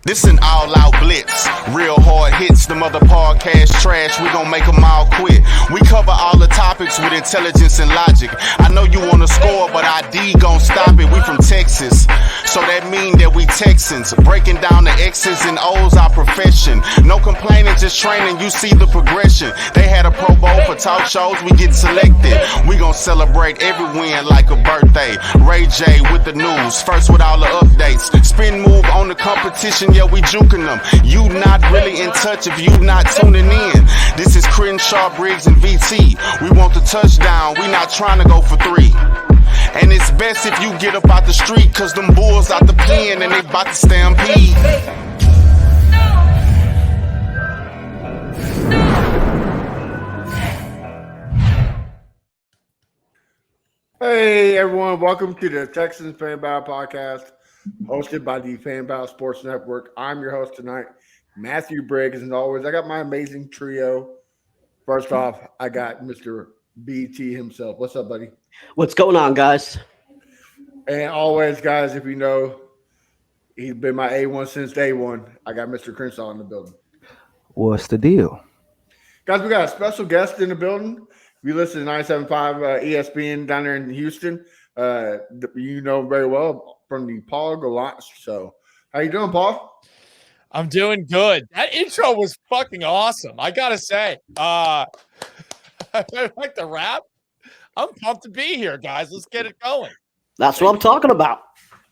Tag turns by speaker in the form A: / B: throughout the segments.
A: This an all-out blitz, real hard hits, them other podcasts trash, we gon' make them all quit. We cover all the topics with intelligence and logic. I know you wanna score, but ID gon' stop it. We from Texas, so that mean that we Texans. Breaking down the X's and O's, our profession. No complaining, just training, you see the progression. They had a Pro Bowl for talk shows, we get selected. We gon' celebrate every win like a birthday. Ray J with the news, first with all the updates. Spin move on the competition, yeah, we juking them. You not really in touch if you not tuning in. This is Crenshaw, Briggs, and VT. We want the touchdown, we not trying to go for 3. And it's best if you get up out the street, cause them bulls out the pen and they bout to stampede.
B: Hey everyone, welcome to the Texans Fan Battle Podcast, hosted by the Fan Battle Sports Network. I'm your host tonight, Matthew Briggs, and as always, I got my amazing trio. First off, I got Mr. BT himself. What's up, buddy?
C: What's going on, guys?
B: And always, guys, if you know, he's been my A1 since day one. I got Mr. Crenshaw in the building.
D: What's the deal?
B: Guys, we got a special guest in the building. If you listen to 97.5 ESPN down there in Houston, you know him very well from the Paul Gallant show. How you doing, Paul?
E: I'm doing good. That intro was fucking awesome. I gotta say, I like the rap. I'm pumped to be here, guys. Let's get it going.
C: That's what I'm talking about.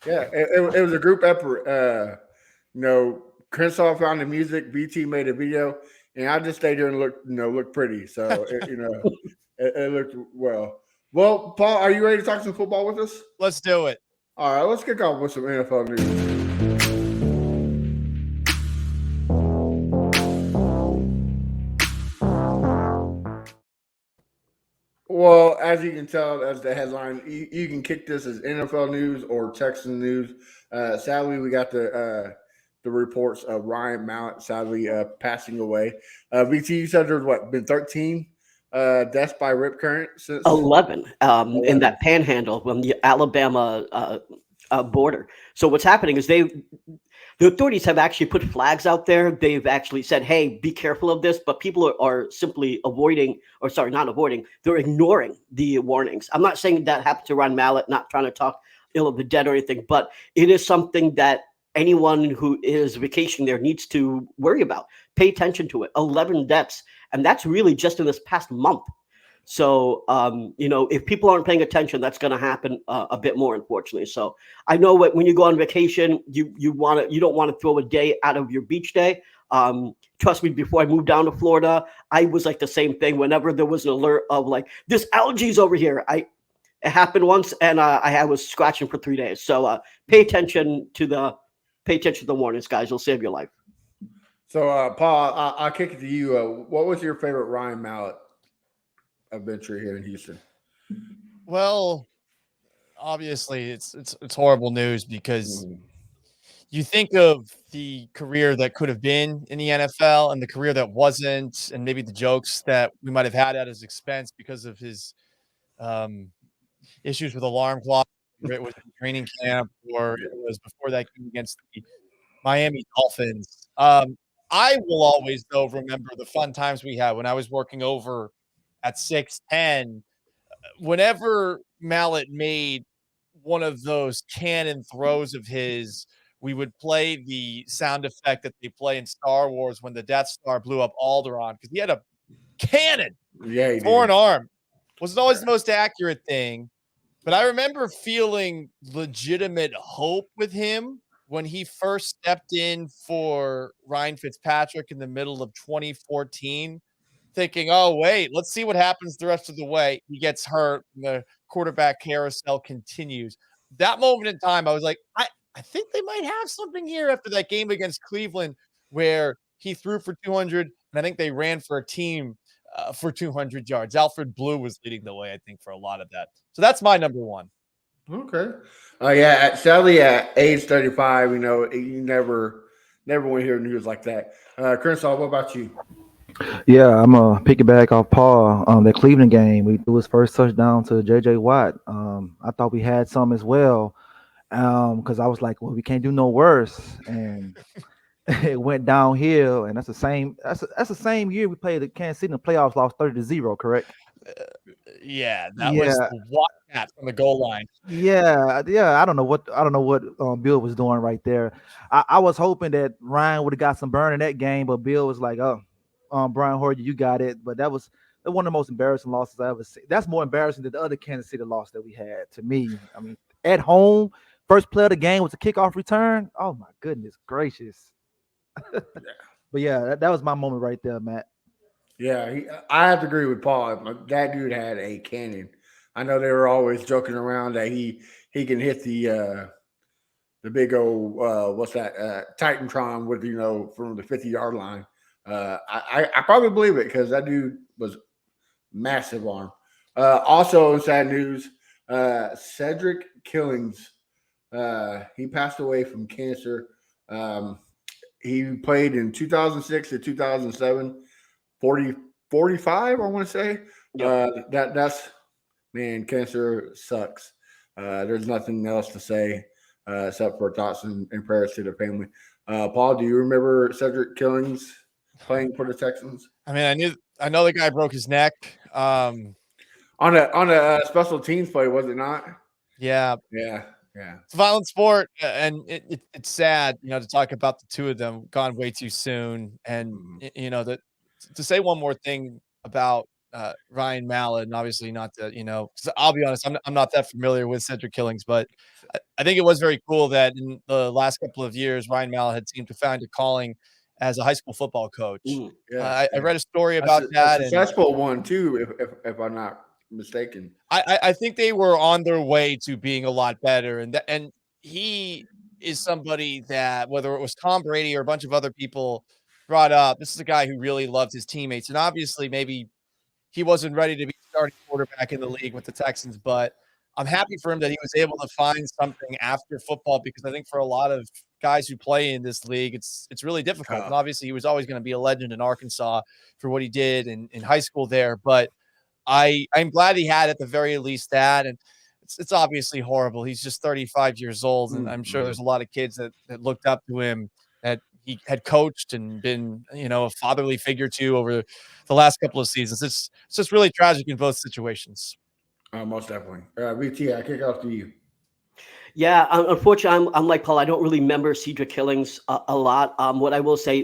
B: Yeah, it was a group effort. Crenshaw found the music, BT made a video, and I just stayed there and looked pretty. So it looked well. Well, Paul, are you ready to talk some football with us?
E: Let's do it.
B: All right, let's kick off with some NFL news. Well, as you can tell, as the headline, you can kick this as NFL news or Texan news. Sadly, we got the reports of Ryan Mallett sadly passing away. BT, you said there's been 13 deaths by rip current since
C: 11 in that panhandle from the Alabama border. So what's happening is the authorities have actually put flags out there. They've actually said, hey, be careful of this, but people are simply they're ignoring the warnings. I'm not saying that happened to Ryan Mallett, not trying to talk ill of the dead or anything, but it is something that anyone who is vacationing there needs to worry about. Pay attention to it. 11 deaths, and that's really just in this past month. So, if people aren't paying attention, that's going to happen a bit more, unfortunately. So I know when you go on vacation, you don't want to throw a day out of your beach day. Trust me, before I moved down to Florida, I was like the same thing. Whenever there was an alert of like, there's algae over here, it happened once, and I was scratching for 3 days. So pay attention to the warnings, guys. You'll save your life.
B: So, Paul, I'll kick it to you. What was your favorite Ryan Mallett adventure here in Houston?
E: Well, obviously, it's horrible news because you think of the career that could have been in the NFL and the career that wasn't, and maybe the jokes that we might have had at his expense because of his issues with alarm clock. It was in training camp, or it was before that game against the Miami Dolphins. I will always, though, remember the fun times we had when I was working over at 610. Whenever Mallett made one of those cannon throws of his, we would play the sound effect that they play in Star Wars when the Death Star blew up Alderaan, because he had a cannon for an arm. Wasn't always the most accurate thing. But I remember feeling legitimate hope with him when he first stepped in for Ryan Fitzpatrick in the middle of 2014, thinking, oh, wait, let's see what happens the rest of the way. He gets hurt, and the quarterback carousel continues. That moment in time, I was like, I think they might have something here after that game against Cleveland where he threw for 200, and I think they ran for a team for 200 yards. Alfred Blue was leading the way, I think, for a lot of that. So that's my number one.
B: Okay. Sadly, at age 35, you never want to hear news like that. Crenshaw, what about you?
D: Yeah, I'm gonna piggyback off Paul. That Cleveland game, we threw his first touchdown to J.J. Watt. I thought we had some as well, because I was like, well, we can't do no worse. And it went downhill, and that's the same. That's the same year we played the Kansas City in the playoffs, lost 30-0, correct?
E: Yeah, that was
D: Yeah,
E: the Wildcat from the goal line.
D: yeah. I don't know what Bill was doing right there. I was hoping that Ryan would have got some burn in that game, but Bill was like, "Oh, Brian Hoyer, you got it." But that was one of the most embarrassing losses I ever seen. That's more embarrassing than the other Kansas City loss that we had. To me, I mean, at home, first play of the game was a kickoff return. Oh my goodness gracious! But yeah, that was my moment right there, Matt.
B: Yeah, I have to agree with Paul. That dude had a cannon. I know they were always joking around that he can hit the big old what's that Titantron with from the 50-yard line. I probably believe it because that dude was massive arm. Also in sad news, Cedric Killings. He passed away from cancer. He played in 2006 to 2007, 45, I want to say.
C: Yep.
B: That's man, cancer sucks. There's nothing else to say except for thoughts and prayers to the family. Paul, do you remember Cedric Killings playing for the Texans
E: I mean, I know the guy broke his neck.
B: on a special teams play? Was it not?
E: Yeah,
B: Yeah, yeah.
E: it's a violent sport, and it's sad, to talk about the two of them gone way too soon. And that to say one more thing about Ryan Mallett, and obviously not to, because I'll be honest, I'm not that familiar with Cedric Killings, but I think it was very cool that in the last couple of years, Ryan Mallett had seemed to find a calling as a high school football coach.
C: Mm.
B: Yeah,
E: I
B: yeah.
E: read a story
B: A,
E: about
B: a
E: that, and
B: successful one too, if I'm not mistaken.
E: I think they were on their way to being a lot better, and he is somebody that whether it was Tom Brady or a bunch of other people brought up, this is a guy who really loved his teammates, and obviously maybe he wasn't ready to be starting quarterback in the league with the Texans, but I'm happy for him that he was able to find something after football because I think for a lot of guys who play in this league, it's really difficult. And
B: Tough.
E: obviously, he was always going to be a legend in Arkansas for what he did in high school there, but I'm glad he had at the very least that, and it's obviously horrible. He's just 35 years old, and I'm sure
B: Mm-hmm.
E: there's a lot of kids that looked up to him that he had coached and been, a fatherly figure to over the last couple of seasons. It's just really tragic in both situations.
B: Most definitely. VT, I kick off to you.
C: Yeah, unfortunately, I'm like Paul. I don't really remember Cedric Killings a lot. What I will say,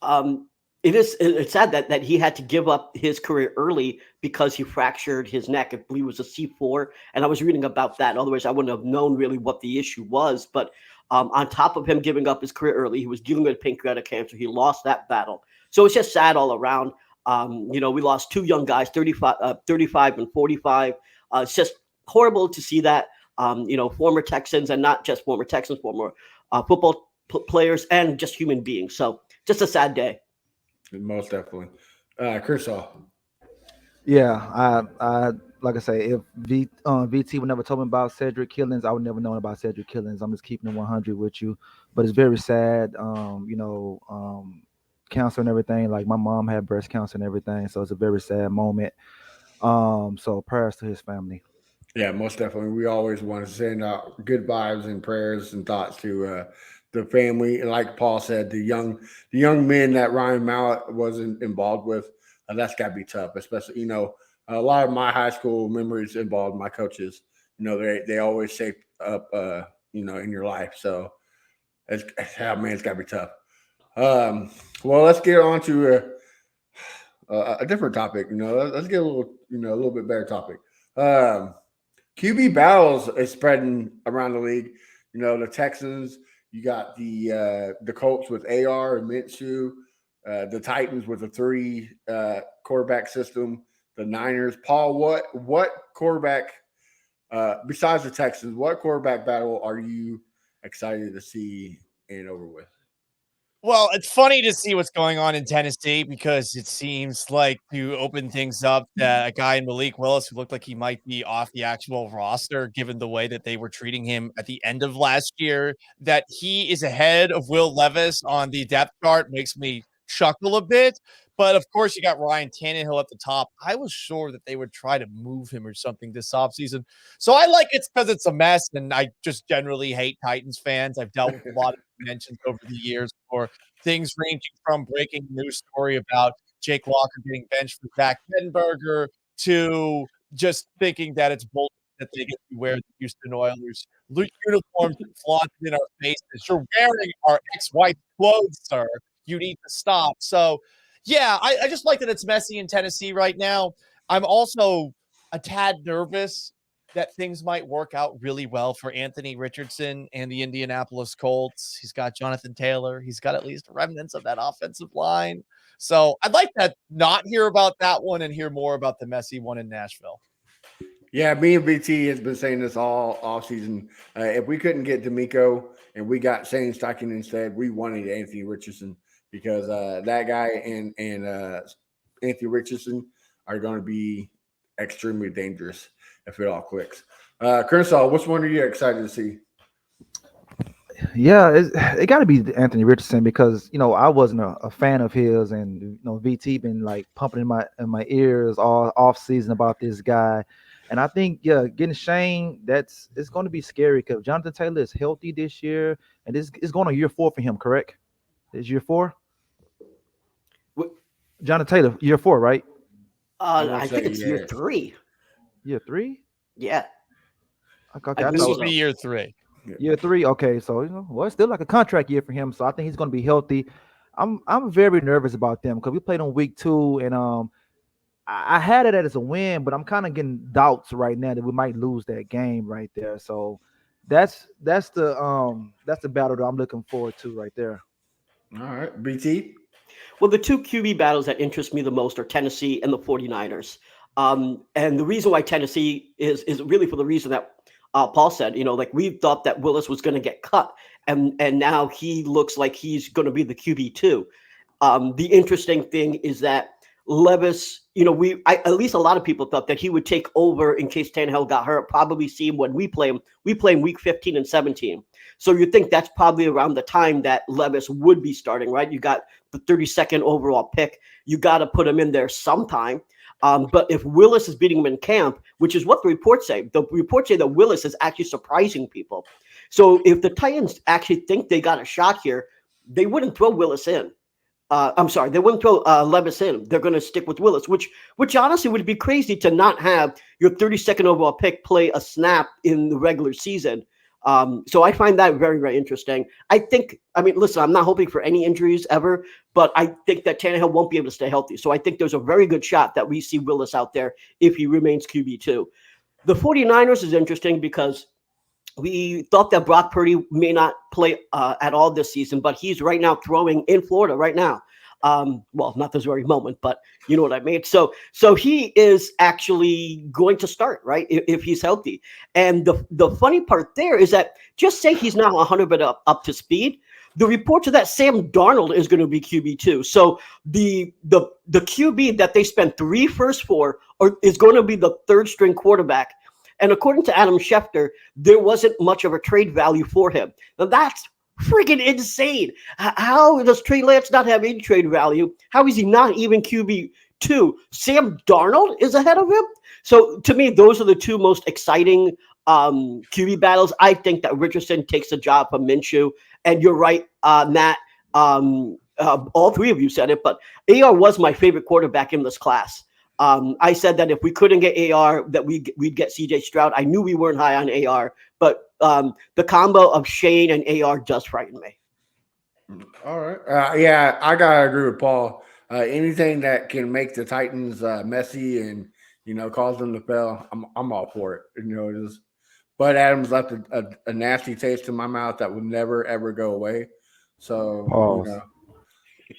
C: um, it's sad that he had to give up his career early because he fractured his neck. I believe it was a C4, and I was reading about that. Otherwise, I wouldn't have known really what the issue was. But on top of him giving up his career early, he was dealing with pancreatic cancer. He lost that battle, so it's just sad all around. We lost two young guys, 35 and 45. It's just horrible to see that former Texans, and not just former Texans, former football players, and just human beings. So just a sad day.
B: Most definitely. Chris Hall.
D: Yeah, I like I say, if VT would never told me about Cedric Killings, I would never known about Cedric Killings. I'm just keeping it 100 with you, but it's very sad. Cancer and everything. Like my mom had breast cancer and everything, so it's a very sad moment. So prayers to his family.
B: Yeah, most definitely. We always want to send out good vibes and prayers and thoughts to the family, and like Paul said, the young men that Ryan Mallett wasn't involved with. That's got to be tough, especially a lot of my high school memories involved my coaches. They always shape up in your life. So it's got to be tough. Well, let's get on to a different topic. Let's get a little bit better topic. QB battles is spreading around the league. The Texans. You got the Colts with AR and Minshew. The Titans with a three quarterback system. The Niners. Paul, what quarterback besides the Texans? What quarterback battle are you excited to see and over with?
E: Well, it's funny to see what's going on in Tennessee because it seems like to open things up that a guy in Malik Willis who looked like he might be off the actual roster, given the way that they were treating him at the end of last year, that he is ahead of Will Levis on the depth chart makes me chuckle a bit. But of course, you got Ryan Tannehill at the top. I was sure that they would try to move him or something this offseason. So I like it because it's a mess, and I just generally hate Titans fans. I've dealt with a lot of mentions over the years for things ranging from breaking news story about Jake Locker getting benched for Zach Mettenberger to just thinking that it's bullshit that they get to wear the Houston Oilers uniforms and flaunt it in our faces. You're wearing our ex-wife's clothes, sir. You need to stop. So, yeah, I just like that it's messy in Tennessee right now. I'm also a tad nervous that things might work out really well for Anthony Richardson and the Indianapolis Colts. He's got Jonathan Taylor. He's got at least remnants of that offensive line. So I'd like to not hear about that one and hear more about the messy one in Nashville.
B: Yeah, me and BT has been saying this all offseason. If we couldn't get D'Amico and we got Shane Steichen instead, we wanted Anthony Richardson because that guy and Anthony Richardson are going to be extremely dangerous if it all clicks. Kershaw, which one are you excited to see?
D: Yeah, it got to be Anthony Richardson because I wasn't a fan of his, and VT been like pumping in my ears all off season about this guy, and I think getting Shane it's going to be scary because Jonathan Taylor is healthy this year, and it's going on year 4 for him. Correct? It's year 4. Jonathan Taylor, year 4, right?
C: I think it's year 3.
D: Year 3?
C: Yeah.
D: Okay,
E: this will be year 3.
D: Year 3, okay. So it's still like a contract year for him. So I think he's going to be healthy. I'm very nervous about them because we played on week 2, and I had it as a win, but I'm kind of getting doubts right now that we might lose that game right there. So that's the battle that I'm looking forward to right there.
B: All right, BT.
C: Well, the 2 QB battles that interest me the most are Tennessee and the 49ers. And the reason why Tennessee is really for the reason that Paul said, like we thought that Willis was going to get cut, and now he looks like he's going to be the QB2. The interesting thing is that Levis, at least a lot of people thought that he would take over in case Tannehill got hurt. Probably see him when we play him. We play him week 15 and 17. So you think that's probably around the time that Levis would be starting, right? You got the 32nd overall pick. You got to put him in there sometime. But if Willis is beating him in camp, which is what the reports say that Willis is actually surprising people. So if the Titans actually think they got a shot here, they wouldn't throw Willis in. They wouldn't throw Levis in. They're going to stick with Willis, which honestly would be crazy to not have your 32nd overall pick play a snap in the regular season. So I find that very, very interesting. Listen, I'm not hoping for any injuries ever, but I think that Tannehill won't be able to stay healthy. So I think there's a very good shot that we see Willis out there if he remains QB2. The 49ers is interesting because we thought that Brock Purdy may not play at all this season, but he's right now throwing in Florida right now. Well, not this very moment, but you know what I mean? So he is actually going to start, right? If he's healthy. And the funny part there is that just say he's not 100% up to speed. The reports are that Sam Darnold is going to be QB2. So the QB that they spent 3 firsts for is going to be the 3rd string quarterback. And according to Adam Schefter, there wasn't much of a trade value for him. Now that's freaking insane. How does Trey Lance not have any trade value? How is he not even QB2? Sam Darnold is ahead of him. So to me, those are the 2 most exciting QB battles. I think that Richardson takes the job from Minshew. And you're right, Matt. All 3 of you said it, but AR was my favorite quarterback in this class. I said that if we couldn't get AR, that we'd get CJ Stroud. I knew we weren't high on AR, but the combo of Shane and AR does frighten me.
B: All right. Yeah, I got to agree with Paul. Anything that can make the Titans messy and, cause them to fail, I'm all for it. Bud Adams left a nasty taste in my mouth that would never, ever go away. So,
D: Pause.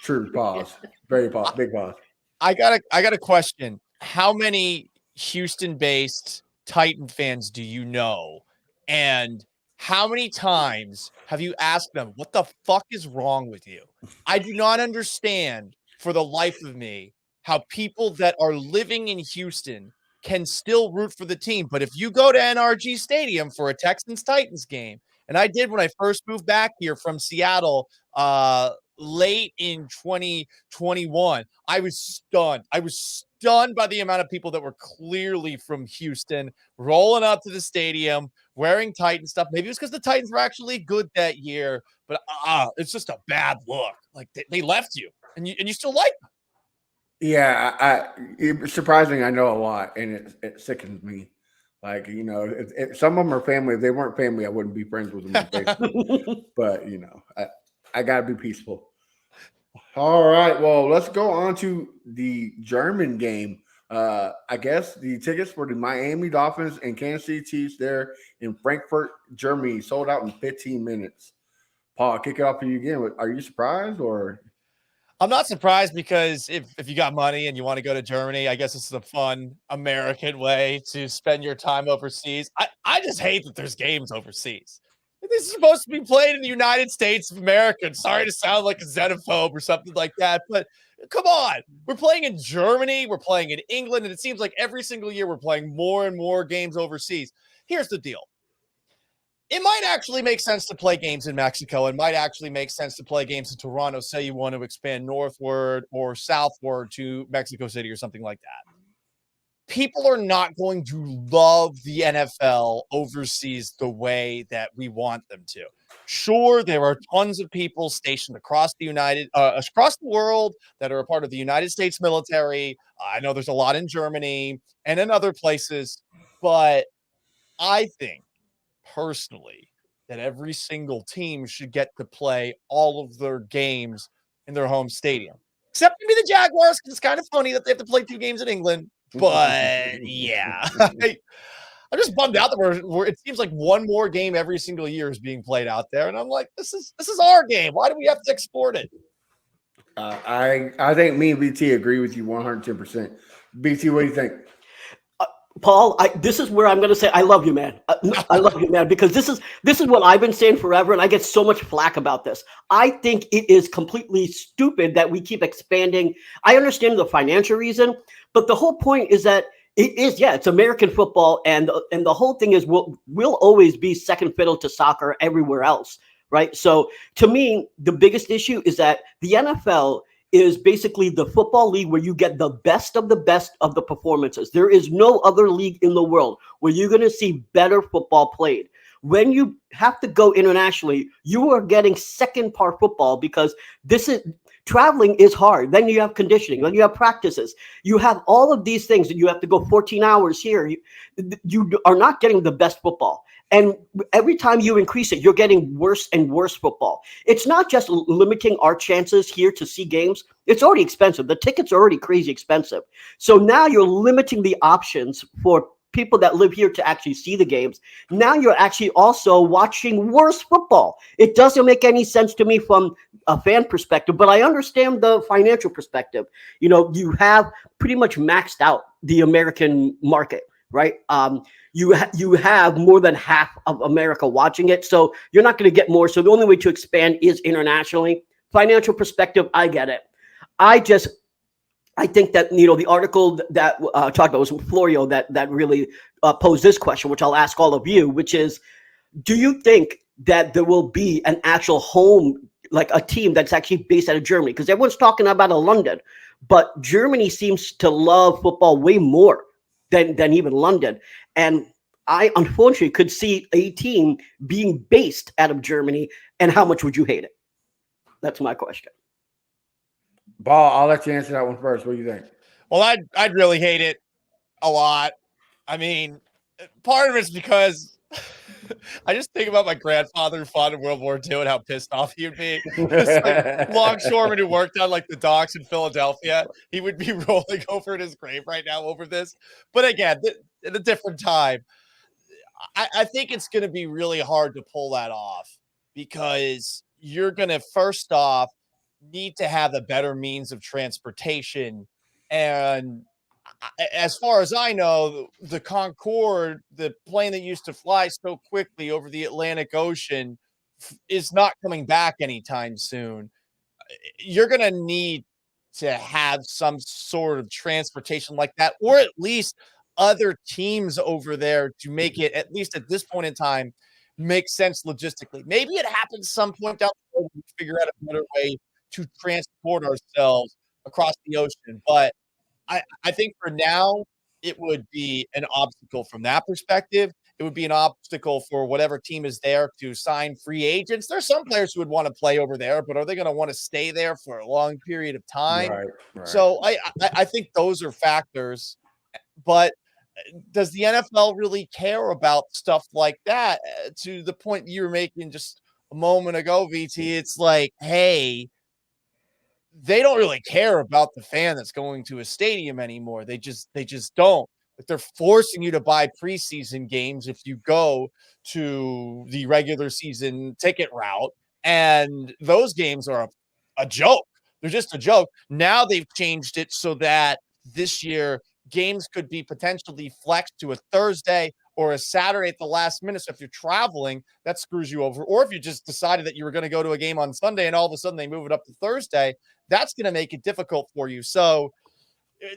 B: True pause. Very pause. Big pause.
E: I got a question. How many Houston-based Titan fans do you know? And how many times have you asked them, what the fuck is wrong with you? I do not understand for the life of me how people that are living in Houston can still root for the team. But if you go to NRG Stadium for a Texans-Titans game, and I did when I first moved back here from Seattle late in 2021, I was stunned. I was stunned by the amount of people that were clearly from Houston rolling up to the stadium wearing Titan stuff. Maybe it was because the Titans were actually good that year, but it's just a bad look. Like they left you, and you still like them.
B: Yeah, it's surprising. I know a lot, and it sickens me. Like, if some of them are family. If they weren't family, I wouldn't be friends with them on Facebook. But I gotta be peaceful. All right, well, let's go on to the German game. I guess the tickets for the Miami Dolphins and Kansas City Chiefs there in Frankfurt, Germany, sold out in 15 minutes. Paul, I'll kick it off for you again. Are you surprised or?
E: I'm not surprised because if you got money and you want to go to Germany, I guess it's a fun American way to spend your time overseas. I just hate that there's games overseas. This is supposed to be played in the United States of America. Sorry to sound like a xenophobe or something like that, but come on. We're playing in Germany. We're playing in England. And it seems like every single year we're playing more and more games overseas. Here's the deal. It might actually make sense to play games in Mexico. It might actually make sense to play games in Toronto. Say you want to expand northward or southward to Mexico City or something like that. People are not going to love the NFL overseas the way that we want them to. Sure, there are tons of people stationed across the world that are a part of the United States military. I know there's a lot in Germany and in other places, but I think personally that every single team should get to play all of their games in their home stadium, except maybe the Jaguars, because it's kind of funny that they have to play 2 games in England. But yeah, I'm just bummed out that we're it seems like one more game every single year is being played out there, and I'm like, this is our game. Why do we have to export it?
B: I think me and BT agree with you 110%. BT, what do you think?
C: Paul, this is where I'm going to say I love you, man. I love you, man, because this is what I've been saying forever, and I get so much flack about this. I think it is completely stupid that we keep expanding. I understand the financial reason, but the whole point is that it's American football, and the whole thing is we'll always be second fiddle to soccer everywhere else, right? So to me, the biggest issue is that the NFL is basically the football league where you get the best of the performances. There is no other league in the world where you're going to see better football played. When you have to go internationally, you are getting second part football because traveling is hard. Then you have conditioning, then you have practices. You have all of these things that you have to go 14 hours here. You are not getting the best football. And every time you increase it, you're getting worse and worse football. It's not just limiting our chances here to see games. It's already expensive. The tickets are already crazy expensive. So now you're limiting the options for people that live here to actually see the games. Now you're actually also watching worse football. It doesn't make any sense to me from a fan perspective, but I understand the financial perspective. You have pretty much maxed out the American market, right? You have more than half of America watching it, so you're not going to get more. So the only way to expand is internationally. Financial perspective, I get it. I think that the article that talked about was Florio that really posed this question, which I'll ask all of you, which is, do you think that there will be an actual home, like a team that's actually based out of Germany? Because everyone's talking about London, but Germany seems to love football way more than even London. And I unfortunately could see a team being based out of Germany. And how much would you hate it? That's my question.
B: Paul, I'll let you answer that one first. What do you think?
E: Well, I'd really hate it a lot. I mean, part of it's because I just think about my grandfather who fought in World War II and how pissed off he'd be. This longshoreman who worked on the docks in Philadelphia, he would be rolling over in his grave right now over this. But again, at a different time, I think it's going to be really hard to pull that off because you're going to first off need to have a better means of transportation. And as far as I know, the Concorde, the plane that used to fly so quickly over the Atlantic Ocean, is not coming back anytime soon. You're going to need to have some sort of transportation like that, or at least other teams over there to make it, at least at this point in time, make sense logistically. Maybe it happens some point down the road we figure out a better way to transport ourselves across the ocean. But I think for now, it would be an obstacle from that perspective. it would be an obstacle for whatever team is there to sign free agents. There's some players who would want to play over there, but are they going to want to stay there for a long period of time?
B: Right.
E: So I think those are factors. But does the NFL really care about stuff like that? To the point you were making just a moment ago, VT, it's like, hey, they don't really care about the fan that's going to a stadium anymore. They just don't. But they're forcing you to buy preseason games if you go to the regular season ticket route, and those games are a joke. They're just a joke. Now they've changed it so that this year games could be potentially flexed to a Thursday or a Saturday at the last minute. So if you're traveling, that screws you over. Or if you just decided that you were going to go to a game on Sunday and all of a sudden they move it up to Thursday, that's going to make it difficult for you. So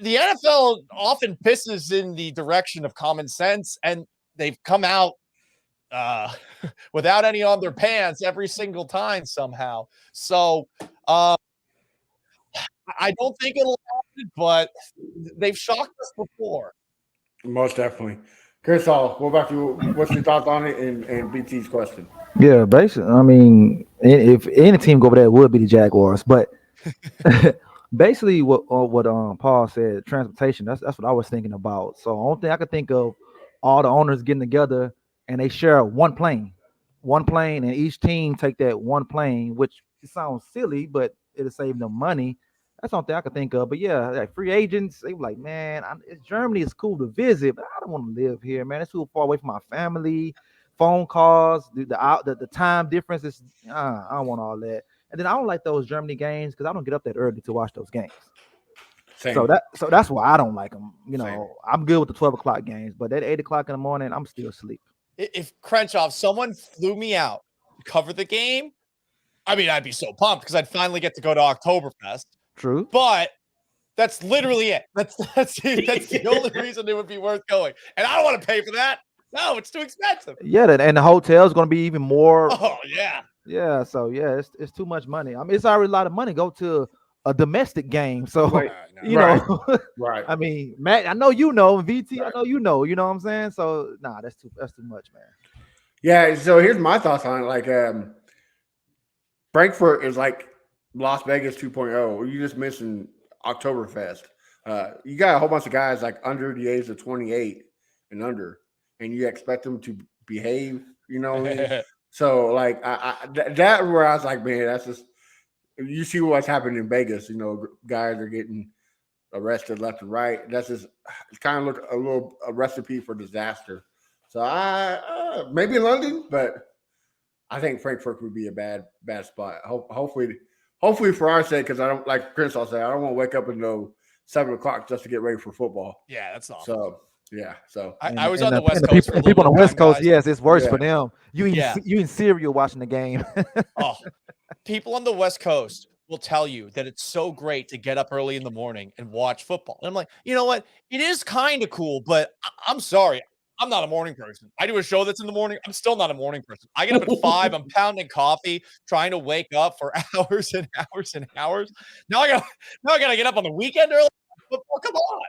E: the NFL often pisses in the direction of common sense, and they've come out without any on their pants every single time somehow. So I don't think it'll happen, but they've shocked us before.
B: Most definitely. Chris, what about you? What's your thoughts on it and BT's question?
D: Yeah, basically, I mean, if any team go over there, it would be the Jaguars. But basically, what Paul said, transportation. That's what I was thinking about. So, the only thing I could think of, all the owners getting together and they share one plane, and each team take that one plane, which it sounds silly, but it'll save them money. That's something I could think of. But yeah, like free agents, they were like, man, Germany is cool to visit, but I don't want to live here, man. It's too far away from my family. Phone calls, the time difference is, I don't want all that. And then I don't like those Germany games because I don't get up that early to watch those games.
B: Same.
D: So that's why I don't like them. You know,
B: Same.
D: I'm good with the 12 o'clock games, but at 8 o'clock in the morning, I'm still asleep.
E: If Crenshaw, someone flew me out to cover the game, I mean, I'd be so pumped because I'd finally get to go to Oktoberfest.
D: True.
E: But that's literally it. That's the only reason it would be worth going. And I don't want to pay for that. No, it's too expensive.
D: Yeah, and the hotel is going to be even more.
E: Oh, yeah.
D: Yeah, so yeah, it's too much money. I mean, it's already a lot of money go to a domestic game. So you know,
B: right.
D: I mean, Matt, I know you know, and VT, I know you know what I'm saying. So that's too much, man.
B: Yeah, so here's my thoughts on it. Like Frankfurt is like Las Vegas 2.0. You just mentioned Oktoberfest. You got a whole bunch of guys like under the age of 28 and under, and you expect them to behave, you know what I mean? So like that where I was like, man, that's just, you see what's happening in Vegas. You know, guys are getting arrested left and right. That's just, it's kind of look a recipe for disaster. So I maybe London, but I think Frankfurt would be a bad spot. Hopefully for our sake, because I don't, like Chris said, I don't want to wake up until 7 o'clock just to get ready for football.
E: Yeah, that's awesome.
B: So yeah, so
E: I was on the West Coast.
D: People on the West Coast,
E: guys.
D: yes, it's worse for them. You eat cereal watching the game.
E: Oh, people on the West Coast will tell you that it's so great to get up early in the morning and watch football. And I'm like, you know what? It is kind of cool, but I'm sorry. I'm not a morning person. I do a show that's in the morning. I'm still not a morning person. I get up at 5. I'm pounding coffee, trying to wake up for hours and hours and hours. Now I gotta get up on the weekend early. Football, come on.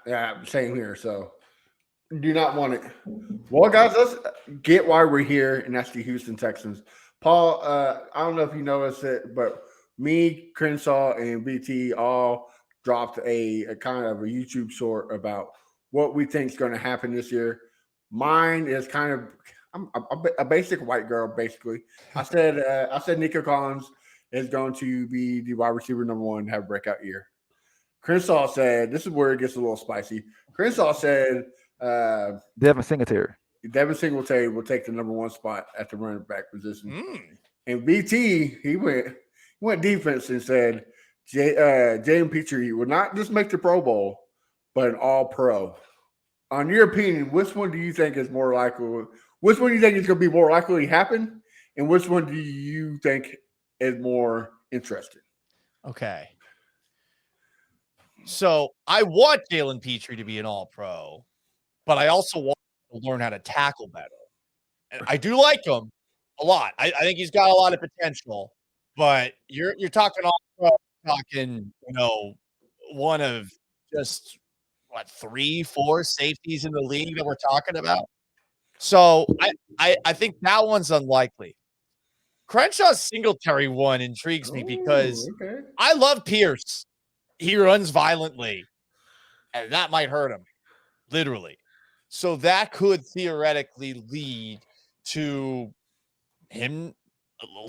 B: Yeah, same here. So do not want it. Well, guys, let's get why we're here, and that's the Houston Texans. Paul, I don't know if you noticed it, but me, Crenshaw, and BT all dropped a kind of a YouTube short about what we think is going to happen this year. Mine is kind of, I'm a basic white girl, basically. I said Nico Collins is going to be the wide receiver number 1 to have a breakout year. Crenshaw said, this is where it gets a little spicy. Crenshaw said
D: Devin Singletary
B: will take the number 1 spot at the running back position. And BT, he went defense and said Jalen Petrie will not just make the Pro Bowl, but an All-Pro. On your opinion, which one do you think is more likely? Which one do you think is going to be more likely to happen? And which one do you think is more interesting?
E: Okay. So I want Jalen Petrie to be an All-Pro, but I also want him to learn how to tackle better. And I do like him a lot. I think he's got a lot of potential, but you're talking All-Pro, talking, one of just 3-4 safeties in the league that we're talking about. So I think that one's unlikely. Crenshaw's Singletary one intrigues me because
B: okay.
E: I love Pierce. He runs violently, and that might hurt him, literally. So that could theoretically lead to him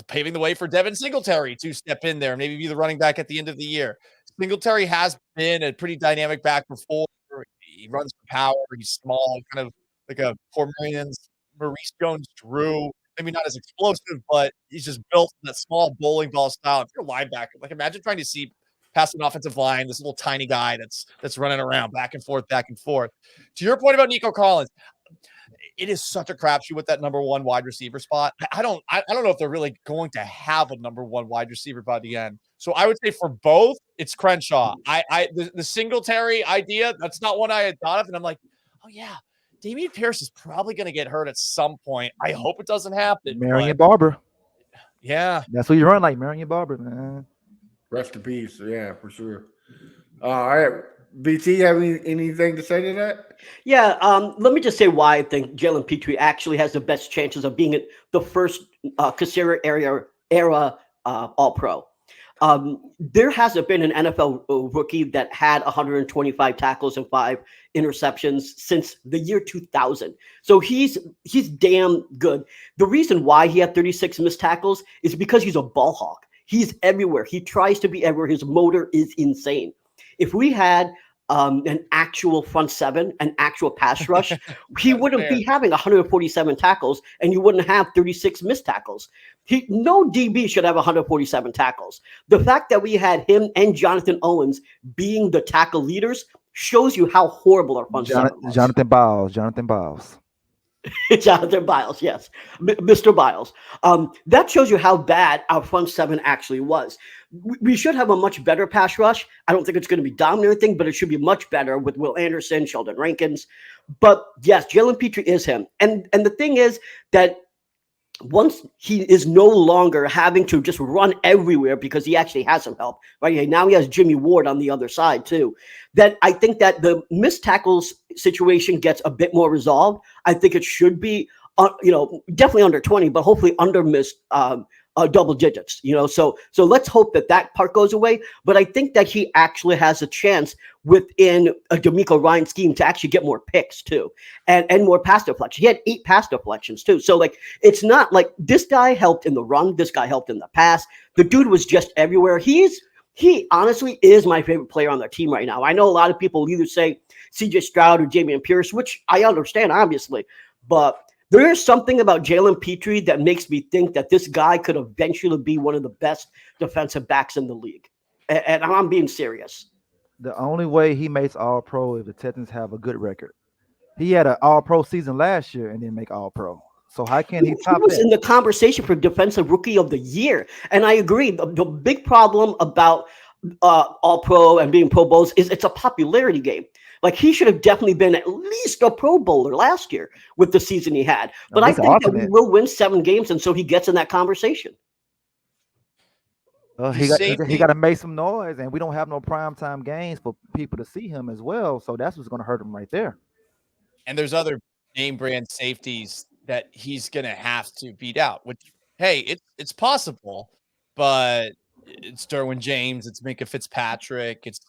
E: paving the way for Devin Singletary to step in there, maybe be the running back at the end of the year. Singletary has been a pretty dynamic back before. He runs for power. He's small, kind of like a poor Maurice Jones-Drew. Maybe not as explosive, but he's just built in that small bowling ball style. If you're a linebacker, like imagine trying to see past an offensive line, this little tiny guy that's running around back and forth, back and forth. To your point about Nico Collins, it is such a crapshoot with that number one wide receiver spot. I don't know if they're really going to have a number one wide receiver by the end. So I would say for both, it's Crenshaw. The Singletary idea, that's not one I had thought of, and I'm like, oh yeah, Dameon Pierce is probably going to get hurt at some point. I hope it doesn't happen.
D: Marion Barber.
E: Yeah,
D: That's who you run like, Marion Barber, man.
B: Rest in peace. Yeah, for sure. All right. BT, have anything to say to that?
C: Yeah, let me just say why I think Jalen Petrie actually has the best chances of being the first Casera era All-Pro. There hasn't been an NFL rookie that had 125 tackles and 5 interceptions since the year 2000. So he's damn good. The reason why he had 36 missed tackles is because he's a ball hawk. He's everywhere. He tries to be everywhere. His motor is insane. If we had an actual front seven, an actual pass rush, he wouldn't be having 147 tackles, and you wouldn't have 36 missed tackles. No DB should have 147 tackles. The fact that we had him and Jonathan Owens being the tackle leaders shows you how horrible our front seven was.
D: Jonathan Biles. Jonathan Biles,
C: yes, Mr. Biles. That shows you how bad our front seven actually was. We should have a much better pass rush. I don't think it's going to be dominating, but it should be much better with Will Anderson, Sheldon Rankins. But yes, Jalen Petrie is him. And the thing is that once he is no longer having to just run everywhere because he actually has some help, right? Now he has Jimmy Ward on the other side too. That I think that the missed tackles situation gets a bit more resolved. I think it should be, definitely under 20, but hopefully under missed double digits. So let's hope that part goes away. But I think that he actually has a chance within a D'Amico Ryan scheme to actually get more picks too, and more pass deflections. He had 8 pass deflections too. So like, it's not like this guy helped in the run, this guy helped in the pass. The dude was just everywhere. He honestly is my favorite player on their team right now. I know a lot of people either say CJ Stroud or Dameon Pierce, which I understand obviously, but there is something about Jalen Petrie that makes me think that this guy could eventually be one of the best defensive backs in the league. And I'm being serious.
D: The only way he makes All-Pro if the Texans have a good record. He had an All-Pro season last year and didn't make All-Pro. So how can he top
C: was
D: that?
C: in the conversation for Defensive Rookie of the Year. And I agree. The big problem about All-Pro and being Pro Bowls is it's a popularity game. Like, he should have definitely been at least a Pro Bowler last year with the season he had. But I think that we will win 7 games, and so he gets in that conversation.
D: He got to make some noise, and we don't have no primetime games for people to see him as well. So that's what's going to hurt him right there.
E: And there's other name brand safeties that he's going to have to beat out, which, hey, it's possible, but it's Derwin James, it's Minka Fitzpatrick, it's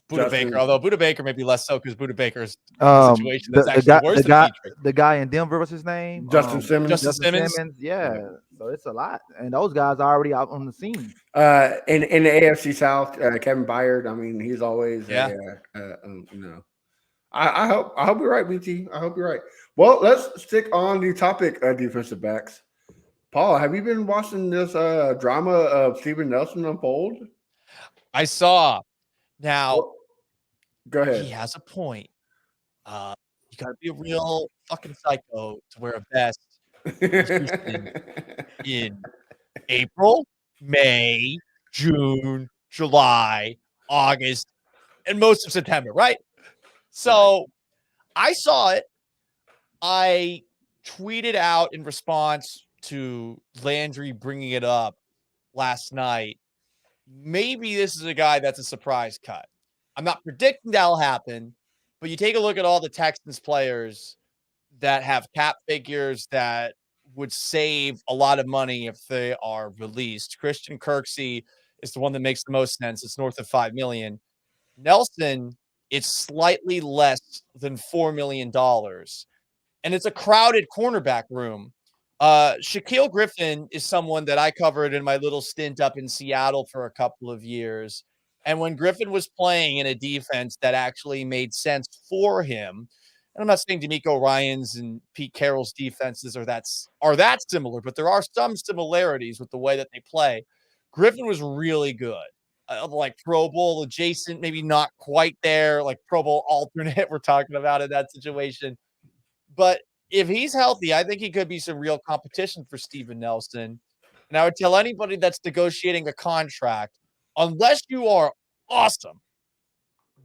E: Budda Baker, although Budda Baker may be less so because Budda Baker's situation that's actually worse than Petrie.
D: The guy in Denver, what's his name?
B: Justin Simmons.
D: Justin Simmons. Yeah. So it's a lot. And those guys are already out on the scene.
B: In the AFC South, Kevin Byard, I mean, he's always I hope you're right, BT. I hope you're right. Well, let's stick on the topic of defensive backs. Paul, have you been watching this drama of Steven Nelson unfold?
E: I saw. Now,
B: go ahead.
E: He has a point. You got to be a real fucking psycho to wear a vest in April, May, June, July, August, and most of September, right? So I saw it. I tweeted out in response to Landry bringing it up last night. Maybe this is a guy that's a surprise cut. I'm not predicting that'll happen, but you take a look at all the Texans players that have cap figures that would save a lot of money if they are released. Christian Kirksey is the one that makes the most sense. It's north of $5 million. Nelson, it's slightly less than $4 million. And it's a crowded cornerback room. Shaquille Griffin is someone that I covered in my little stint up in Seattle for a couple of years. And when Griffin was playing in a defense that actually made sense for him, and I'm not saying D'Amico Ryans and Pete Carroll's defenses are that similar, but there are some similarities with the way that they play. Griffin was really good. Like Pro Bowl adjacent, maybe not quite there, like Pro Bowl alternate we're talking about in that situation. But if he's healthy, I think he could be some real competition for Steven Nelson. And I would tell anybody that's negotiating a contract, unless you are awesome,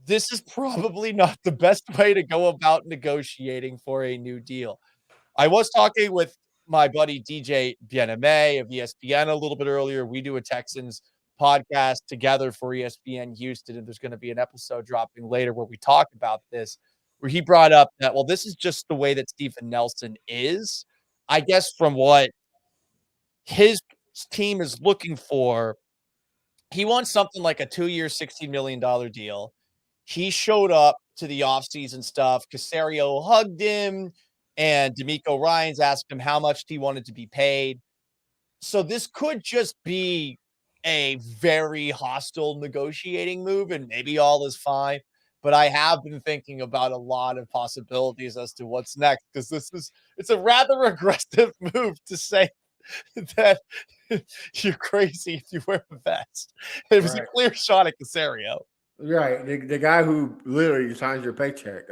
E: this is probably not the best way to go about negotiating for a new deal. I was talking with my buddy DJ Bien-Aimé of ESPN a little bit earlier. We do a Texans podcast together for ESPN Houston, and there's going to be an episode dropping later where we talk about this, where he brought up that, well, this is just the way that Steven Nelson is. I guess from what his team is looking for, he wants something like a 2-year, $16 million deal. He showed up to the offseason stuff. Caserio hugged him, and D'Amico Ryans asked him how much he wanted to be paid. So this could just be a very hostile negotiating move, and maybe all is fine. But I have been thinking about a lot of possibilities as to what's next, because it's a rather aggressive move to say that you're crazy if you wear a vest. It was a clear shot at Caserio.
B: Right. The guy who literally signs your paycheck,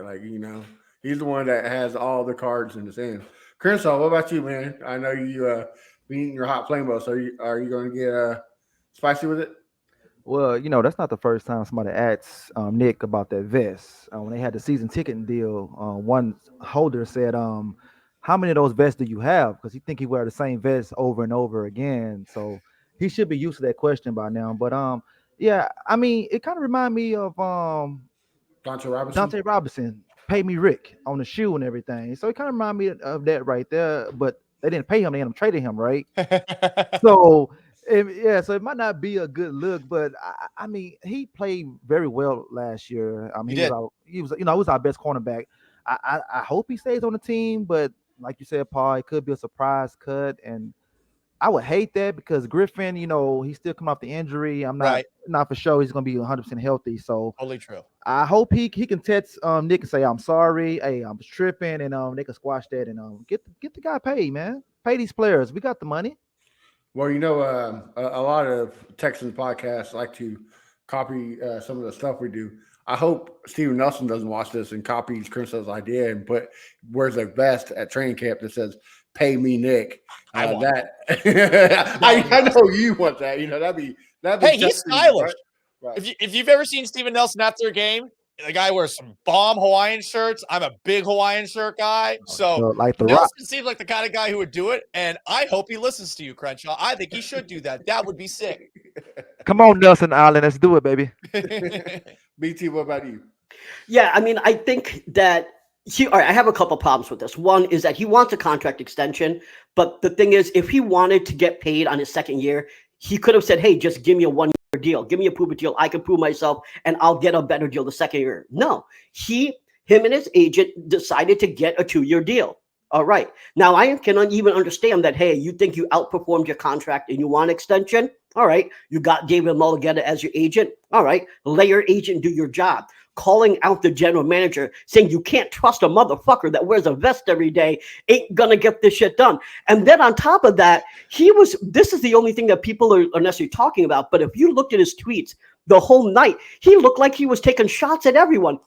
B: he's the one that has all the cards in his hand. Crenshaw, what about you, man? I know you been eating your hot flame so are you going to get spicy with it?
D: Well, that's not the first time somebody asked Nick about that vest. When they had the season ticket deal, one holder said, how many of those vests do you have? Because he think he wear the same vest over and over again. So he should be used to that question by now. But yeah, I mean, it kind of remind me of Dante Robinson, pay me Rick on the shoe and everything. So it kind of remind me of that right there. But they didn't pay him; they ended up trading him, right? So it might not be a good look, but I mean, he played very well last year. I mean, he was our best cornerback. I hope he stays on the team, but like you said, Paul, it could be a surprise cut, and I would hate that because Griffin, he's still coming off the injury. I'm not for sure he's going to be 100% healthy. So
E: totally true.
D: I hope he can text Nick and say, I'm sorry. Hey, I'm tripping. And they can squash that and get the guy paid, man. Pay these players. We got the money.
B: Well, a lot of Texans podcasts like to copy some of the stuff we do. I hope Steven Nelson doesn't watch this and copies Crenshaw's idea and wears a vest at training camp that says, pay me, Nick. I know you want that. That'd be.
E: Hey, he's stylish. Right? If you've ever seen Steven Nelson after a game, the guy wears some bomb Hawaiian shirts. I'm a big Hawaiian shirt guy. So
D: like the
E: Nelson
D: Rock.
E: seems like the kind of guy who would do it. And I hope he listens to you, Crenshaw. I think he should do that. That would be sick.
D: Come on, Nelson Island. Let's do it, baby.
B: BT, what about you?
C: Yeah, I mean, I think that all right, I have a couple problems with this. One is that he wants a contract extension, but the thing is, if he wanted to get paid on his second year, he could have said, hey, just give me a 1-year deal. Give me a prove-it deal. I can prove myself, and I'll get a better deal the second year. No, him and his agent decided to get a 2-year deal. All right. Now, I cannot even understand that, hey, you think you outperformed your contract and you want extension? All right. You got David Mulligata as your agent. All right. Let your agent do your job. Calling out the general manager, saying you can't trust a motherfucker that wears a vest every day, ain't gonna get this shit done. And then on top of that, this is the only thing that people are necessarily talking about. But if you looked at his tweets the whole night, he looked like he was taking shots at everyone.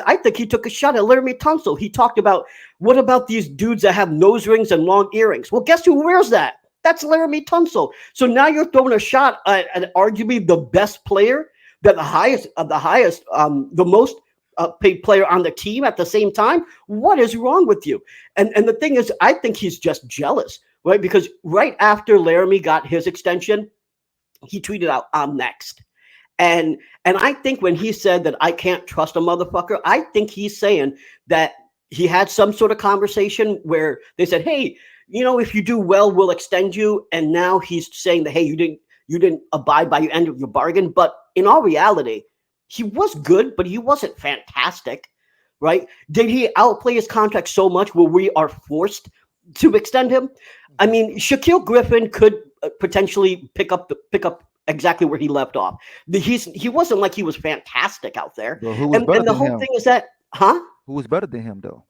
C: I think he took a shot at Laramie Tunsil. He talked about, what about these dudes that have nose rings and long earrings? Well, guess who wears that? That's Laramie Tunsil. So now you're throwing a shot at arguably the best player, the most paid player on the team at the same time. What is wrong with you? And the thing is, I think he's just jealous, right? Because right after Laramie got his extension, he tweeted out, I'm next. And I think when he said that I can't trust a motherfucker, I think he's saying that he had some sort of conversation where they said, hey, if you do well, we'll extend you. And now he's saying that, hey, you didn't abide by your end of your bargain. But in all reality, he was good, but he wasn't fantastic, right? Did he outplay his contract so much where we are forced to extend him? I mean, Shaquille Griffin could potentially pick up exactly where he left off. He wasn't like he was fantastic out there.
D: Well, who was
C: And
D: better
C: the
D: than
C: whole
D: him?
C: thing is that,
D: Who was better than him, though?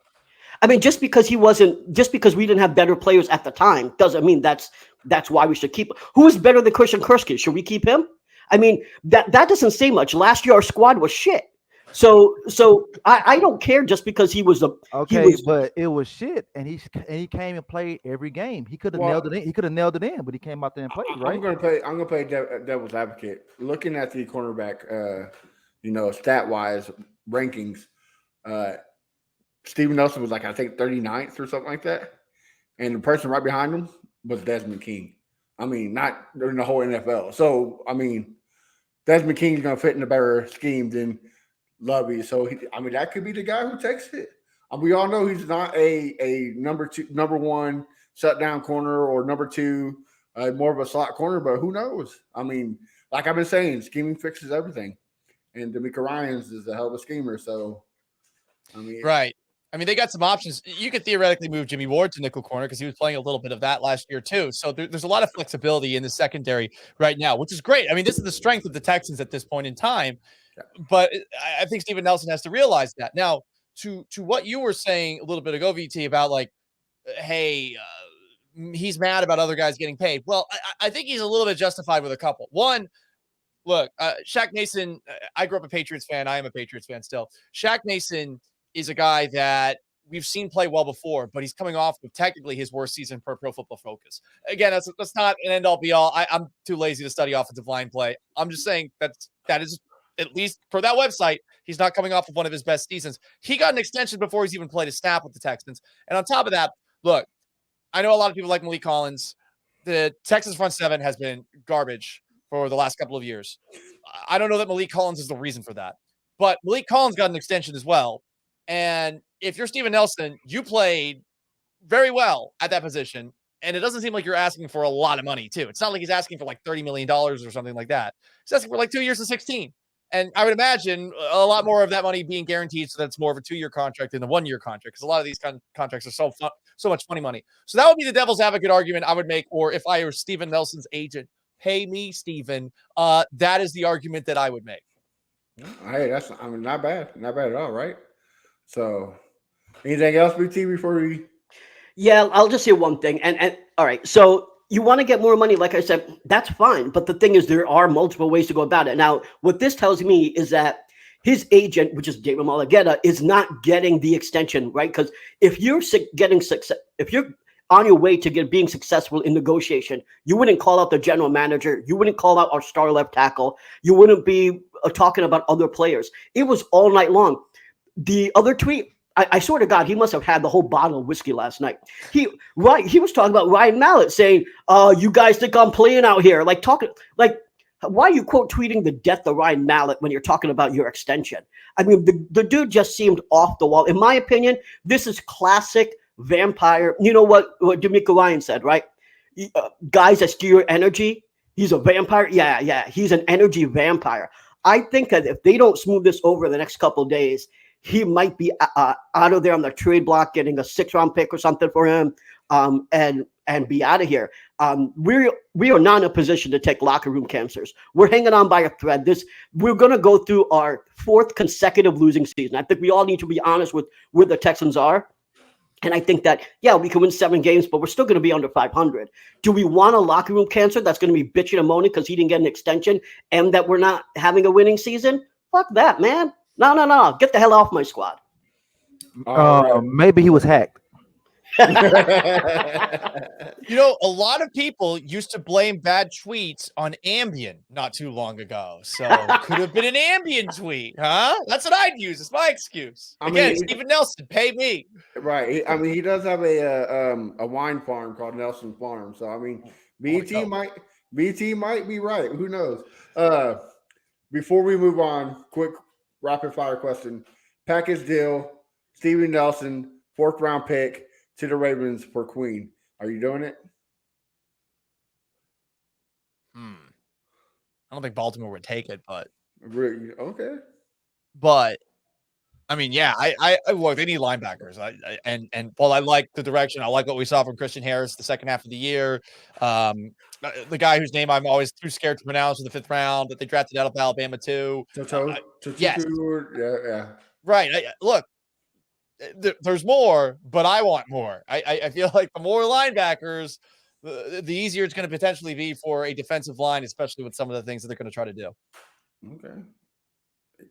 C: I mean, just because we didn't have better players at the time doesn't mean that's why we should keep him. Who is better than Christian Kurski? Should we keep him? I mean, that doesn't say much. Last year our squad was shit. So I don't care just because he was
D: but it was shit, and he came and played every game. He could have nailed it in. He could have nailed it in, but he came out there and played, right?
B: I'm gonna play devil's advocate. Looking at the cornerback, stat wise rankings, Steven Nelson was like, I think 39th or something like that, and the person right behind him was Desmond King. I mean, not in the whole NFL. So I mean, Desmond King is gonna fit in a better scheme than Lovey. So that could be the guy who takes it. We all know he's not a number one shutdown corner or number two, more of a slot corner, but who knows? I mean, like I've been saying, scheming fixes everything. And D'Amico Ryans is a hell of a schemer. So, I mean,
E: right. I mean, they got some options. You could theoretically move Jimmy Ward to nickel corner because he was playing a little bit of that last year too. So there's a lot of flexibility in the secondary right now, which is great. I mean, this is the strength of the Texans at this point in time. But I think Steven Nelson has to realize that. Now, to what you were saying a little bit ago, VT, about like, hey, he's mad about other guys getting paid. Well, I think he's a little bit justified with a couple. One, look, Shaq Mason, I grew up a Patriots fan. I am a Patriots fan still. Shaq Mason is a guy that we've seen play well before, but he's coming off with technically his worst season per Pro Football Focus. Again, that's not an end all be all. I'm too lazy to study offensive line play. I'm just saying that is, at least per that website, he's not coming off of one of his best seasons. He got an extension before he's even played a snap with the Texans. And on top of that, look, I know a lot of people like Malik Collins. The Texans front seven has been garbage for the last couple of years. I don't know that Malik Collins is the reason for that. But Malik Collins got an extension as well. And if you're Steven Nelson, you played very well at that position. And it doesn't seem like you're asking for a lot of money, too. It's not like he's asking for like $30 million or something like that. He's asking for like 2 years and 16. And I would imagine a lot more of that money being guaranteed, so that's more of a 2-year contract than a 1-year contract, because a lot of these contracts are so much funny money. So that would be the devil's advocate argument I would make, or if I were Steven Nelson's agent, pay me, Steven. That is the argument that I would make.
B: Hey, not bad at all, right? So, anything else, BT, before we?
C: Yeah, I'll just say one thing. And all right, so you want to get more money, like I said, that's fine. But the thing is, there are multiple ways to go about it. Now, what this tells me is that his agent, which is David Malagueta, is not getting the extension, right? Because if you're getting success, if you're on your way to being successful in negotiation, you wouldn't call out the general manager. You wouldn't call out our star left tackle. You wouldn't be talking about other players. It was all night long. The other tweet, I swear to God, he must have had the whole bottle of whiskey last night. He was talking about Ryan Mallett saying, you guys think I'm playing out here. Like, why are you quote tweeting the death of Ryan Mallett when you're talking about your extension? I mean, the dude just seemed off the wall. In my opinion, this is classic vampire. You know what D'Amico Ryan said, right? Guys that steal your energy. He's a vampire. Yeah. He's an energy vampire. I think that if they don't smooth this over the next couple of days, he might be out of there on the trade block, getting a 6th-round pick or something for him, and be out of here. We are not in a position to take locker room cancers. We're hanging on by a thread. We're going to go through our 4th consecutive losing season. I think we all need to be honest with where the Texans are. And I think that, yeah, we can win 7 games, but we're still going to be under 500. Do we want a locker room cancer that's going to be bitching and moaning because he didn't get an extension and that we're not having a winning season? Fuck that, man. No. Get the hell off my squad.
D: Maybe he was hacked.
E: You know, a lot of people used to blame bad tweets on Ambien not too long ago. So could have been an Ambien tweet, huh? That's what I'd use. It's my excuse. Again, Steven Nelson, pay me.
B: Right. I mean, he does have a wine farm called Nelson Farm. So I mean, BT might be right. Who knows? Before we move on, quick rapid fire question: package deal, Steven Nelson, 4th round pick to the Ravens for Queen. Are you doing it?
E: I don't think Baltimore would take it, but
B: Okay.
E: But I mean, yeah, I look, they need linebackers. And while I like the direction, I like what we saw from Christian Harris the second half of the year. The guy whose name I'm always too scared to pronounce in the 5th round that they drafted out of Alabama too.
B: Yes. Yeah.
E: Right. Look, there's more, but I want more. I feel like the more linebackers, the easier it's going to potentially be for a defensive line, especially with some of the things that they're going to try to do.
B: Okay.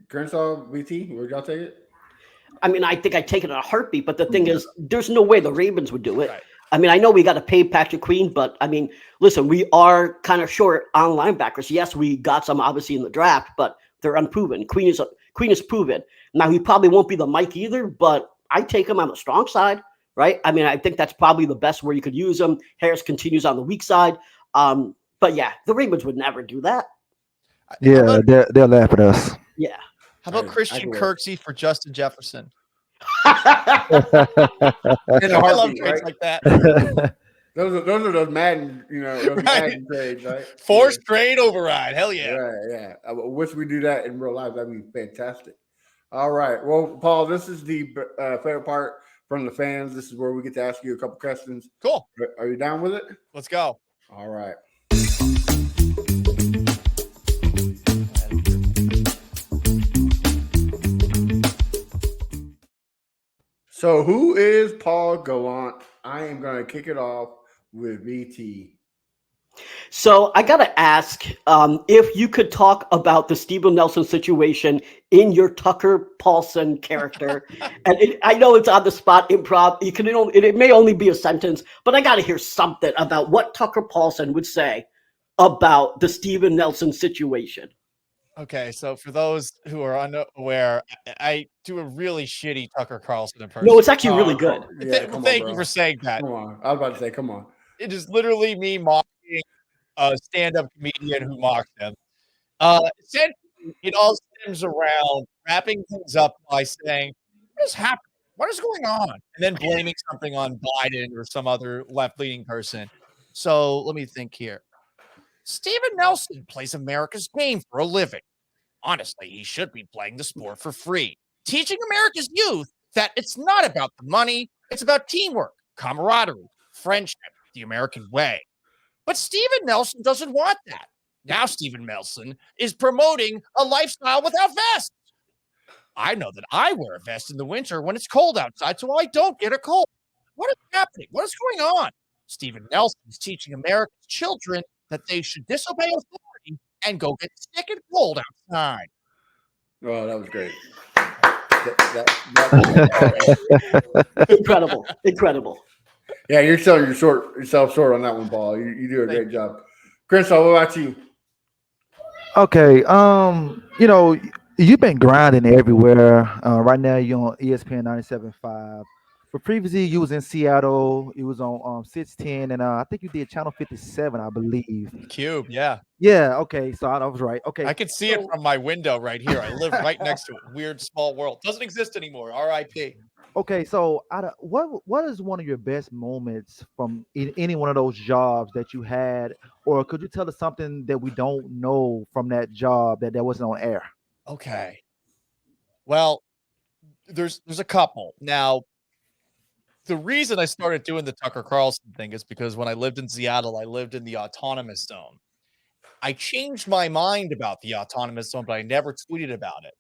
B: Crenshaw, BT, would y'all take it?
C: I mean, I think I'd take it in a heartbeat, but the thing is, there's no way the Ravens would do it.
E: Right.
C: I mean, I know we got to pay Patrick Queen, but I mean, listen, we are kind of short on linebackers. Yes, we got some obviously in the draft, but they're unproven. Queen is proven. Now, he probably won't be the Mike either, but I take him on the strong side, right? I mean, I think that's probably the best where you could use him. Harris continues on the weak side. But yeah, the Ravens would never do that.
D: Yeah, they'll laugh at us.
C: Yeah.
E: How about Christian Kirksey for Justin Jefferson?
B: I
E: love trades like that.
B: Those are those Madden, those Madden trades, right?
E: Forced trade override. Hell yeah.
B: Right, yeah. I wish we do that in real life. That'd be fantastic. All right. Well, Paul, this is the favorite part from the fans. This is where we get to ask you a couple questions.
E: Cool.
B: Are you down with it?
E: Let's go.
B: All right. So, who is Paul Gallant? I am going to kick it off with VT.
C: So I got to ask if you could talk about the Steven Nelson situation in your Tucker Paulson character. And I know it's on the spot improv. It may only be a sentence, but I got to hear something about what Tucker Paulson would say about the Steven Nelson situation.
E: Okay, so for those who are unaware, I do a really shitty Tucker Carlson impression.
C: No, it's actually really good.
E: Thank you for saying that.
B: Come on. I was about to say, come on.
E: It is literally me mocking a stand-up comedian who mocks him. Essentially, it all stems around wrapping things up by saying, what is happening? What is going on? And then blaming something on Biden or some other left-leaning person. So let me think here. Steven Nelson plays America's game for a living. Honestly, he should be playing the sport for free, teaching America's youth that it's not about the money, it's about teamwork, camaraderie, friendship, the American way. But Steven Nelson doesn't want that. Now Steven Nelson is promoting a lifestyle without vests. I know that I wear a vest in the winter when it's cold outside so I don't get a cold. What is happening? What is going on? Steven Nelson is teaching America's children that they should disobey authority and go get sick and cold outside.
B: Oh, that was great.
C: Incredible.
B: Yeah, you're selling yourself short on that one, Paul. You do a great job. Crenshaw, what about you?
D: Okay, you've been grinding everywhere. Right now you're on ESPN 97.5. But previously you was in Seattle. You was on 610, and I think you did Channel 57, I believe.
E: Cube, yeah.
D: Yeah, okay, so I was right. Okay.
E: I can see it from my window right here. I live right next to it. Weird small world. Doesn't exist anymore. R.I.P.
D: Okay, so what is one of your best moments from any one of those jobs that you had, or could you tell us something that we don't know from that job that wasn't on air?
E: Okay. Well, there's a couple. Now, the reason I started doing the Tucker Carlson thing is because when I lived in Seattle, I lived in the autonomous zone. I changed my mind about the autonomous zone, but I never tweeted about it.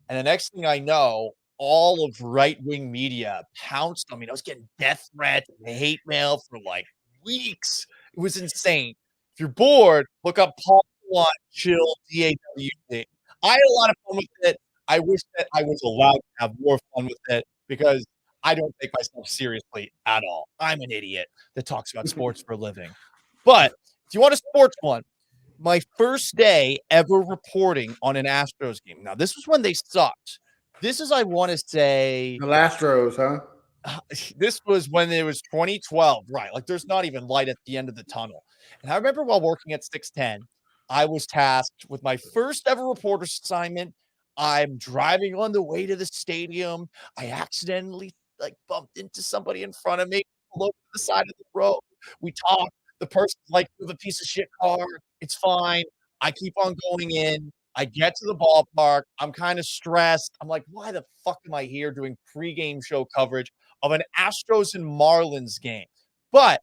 E: And the next thing I know, all of right-wing media pounced on me. I was getting death threats and hate mail for like weeks. It was insane. If you're bored, look up Paul Gallant, chill, DAWC. I had a lot of fun with it. I wish that I was allowed to have more fun with it because I don't take myself seriously at all. I'm an idiot that talks about sports for a living. But if you want a sports one, my first day ever reporting on an Astros game. Now, this was when they sucked. This is, I want to say...
B: The Astros, huh?
E: This was when it was 2012, right? Like, there's not even light at the end of the tunnel. And I remember while working at 610, I was tasked with my first ever reporter's assignment. I'm driving on the way to the stadium. I accidentally like bumped into somebody in front of me, pulled over to the side of the road. We talked. The person's like, "You have a piece of shit car. It's fine." I keep on going in. I get to the ballpark. I'm kind of stressed. I'm like, why the fuck am I here doing pregame show coverage of an Astros and Marlins game? But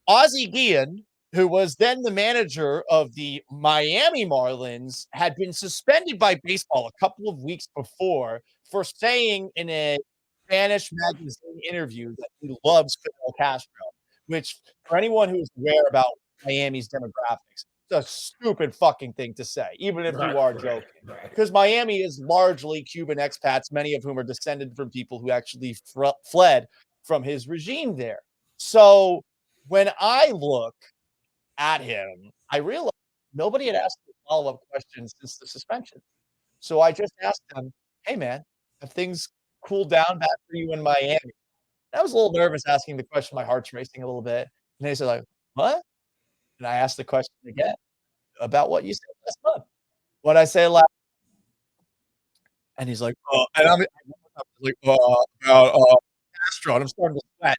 E: Ozzie Guillen, who was then the manager of the Miami Marlins, had been suspended by baseball a couple of weeks before for saying in a Spanish magazine interview that he loves Fidel Castro, which for anyone who's aware about Miami's demographics, it's a stupid fucking thing to say, even if you are joking. Because Miami is largely Cuban expats, many of whom are descended from people who actually fled from his regime there. So when I look at him, I realize nobody had asked me follow-up questions since the suspension. So I just asked him, "Hey, man, have things cooled down back for you in Miami?" I was a little nervous asking the question. My heart's racing a little bit. And he said, like, "What?" And I asked the question again about what you said last month. What I say last, and he's like, "Oh," and I'm like, about Castro, and I'm starting to sweat.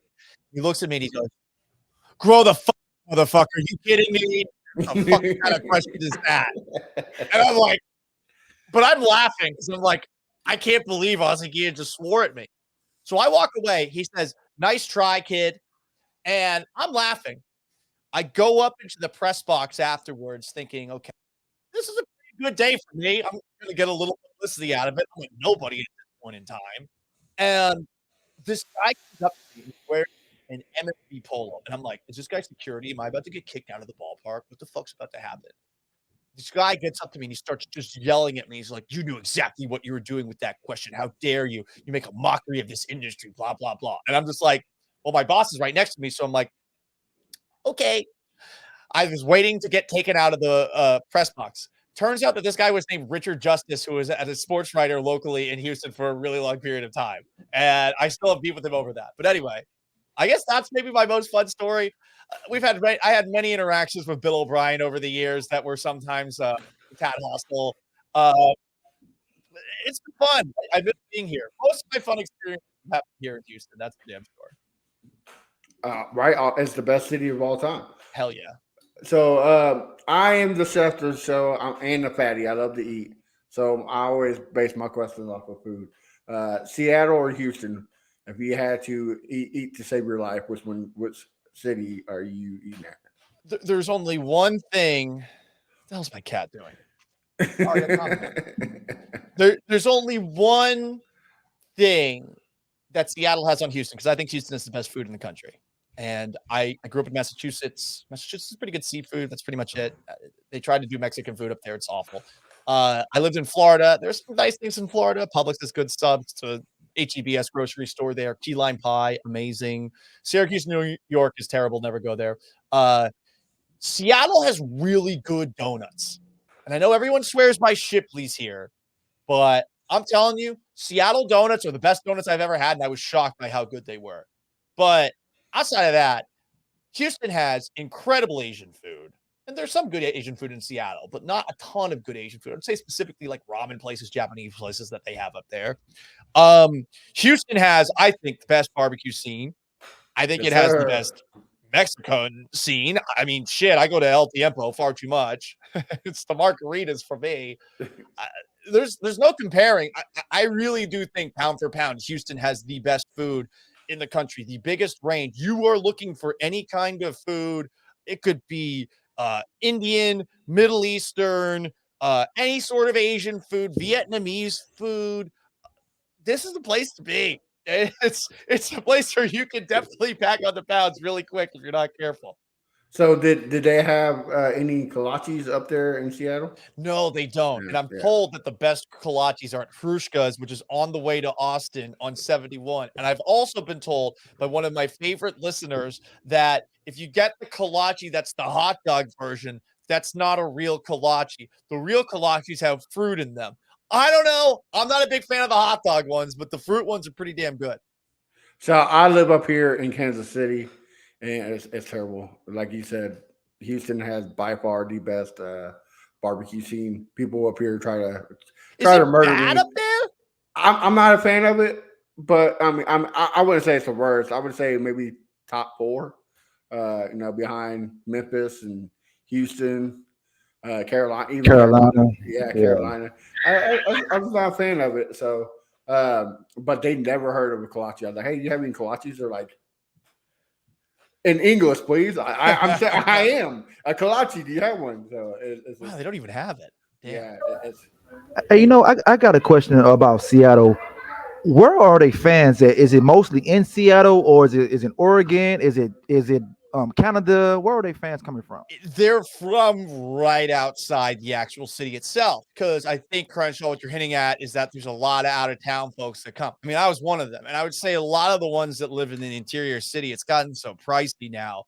E: He looks at me and he goes, "Grow the fuck, motherfucker. Are you kidding me? What the fuck kind of question is that?" And I'm like, but I'm laughing because I'm like, I can't believe Ozzie Guillen just swore at me. So I walk away. He says, "Nice try, kid." And I'm laughing. I go up into the press box afterwards thinking, okay, this is a pretty good day for me. I'm going to get a little publicity out of it. I'm like nobody at this point in time. And this guy comes up to me and wearing an MLB polo. And I'm like, is this guy security? Am I about to get kicked out of the ballpark? What the fuck's about to happen? This guy gets up to me and he starts just yelling at me. He's like, "You knew exactly what you were doing with that question. How dare you? You make a mockery of this industry, blah, blah, blah." And I'm just like, well, my boss is right next to me. So I'm like, okay. I was waiting to get taken out of the press box. Turns out that this guy was named Richard Justice, who was a sports writer locally in Houston for a really long period of time. And I still have beef with him over that. But anyway, I guess that's maybe my most fun story. I had many interactions with Bill O'Brien over the years that were sometimes tad hostile. Uh, it's been fun. I've been being here. Most of my fun experiences happened here in Houston. That's for damn sure.
B: Right, it's the best city of all time.
E: Hell yeah.
B: So I am the chef of the show. And the fatty. I love to eat. So I always base my questions off of food. Seattle or Houston? If you had to eat to save your life, which city are you eating at?
E: There's only one thing. What the hell's my cat doing? Oh, yeah, there's only one thing that Seattle has on Houston, because I think Houston is the best food in the country. And I grew up in Massachusetts. Massachusetts is pretty good seafood. That's pretty much it. They tried to do Mexican food up there. It's awful. I lived in Florida. There's some nice things in Florida. Publix is good subs to HEBS grocery store there. Key lime pie, amazing. Syracuse, New York is terrible. Never go there. Seattle has really good donuts. And I know everyone swears by Shipley's here, but I'm telling you, Seattle donuts are the best donuts I've ever had, and I was shocked by how good they were. But outside of that, Houston has incredible Asian food. And there's some good Asian food in Seattle, but not a ton of good Asian food. I'd say specifically like ramen places, Japanese places that they have up there. Houston has, I think, the best barbecue scene. I think it has the best Mexican scene. I mean, shit, I go to El Tiempo far too much. It's the margaritas for me. There's no comparing. I really do think pound for pound, Houston has the best food in the country, the biggest range. You are looking for any kind of food. It could be Indian, Middle Eastern, any sort of Asian food, Vietnamese food. This is the place to be. It's a place where you can definitely pack on the pounds really quick if you're not careful.
B: So did they have any kolaches up there in Seattle?
E: No, they don't. And I'm told that the best kolaches are at Hrushka's, which is on the way to Austin on 71. And I've also been told by one of my favorite listeners that if you get the kolache that's the hot dog version, that's not a real kolache. The real kolaches have fruit in them. I don't know. I'm not a big fan of the hot dog ones, but the fruit ones are pretty damn good.
B: So I live up here in Kansas City, and it's terrible. Like you said, Houston has by far the best barbecue scene. People up here try to murder me.
E: Up there?
B: I'm not a fan of it, but I mean, I wouldn't say it's the worst. I would say maybe top four. Behind Memphis and Houston, Carolina, even
D: Carolina. Yeah.
B: Carolina. I was not a fan of it. So, but they never heard of a kolache. I was like, hey, you have any kolaches? They're like, in English, please. I'm saying I am a kolache. Do you have one? So
E: Wow, they don't even have it. Damn.
B: yeah, it's
D: Hey, I got a question about Seattle. Where are they fans at? Is it mostly in Seattle or is it Oregon? Is it Canada? Where are they fans coming from?
E: They're from right outside the actual city itself. Because I think, Crenshaw, what you're hinting at is that there's a lot of out of town folks that come. I mean, I was one of them. And I would say a lot of the ones that live in the interior city, it's gotten so pricey now.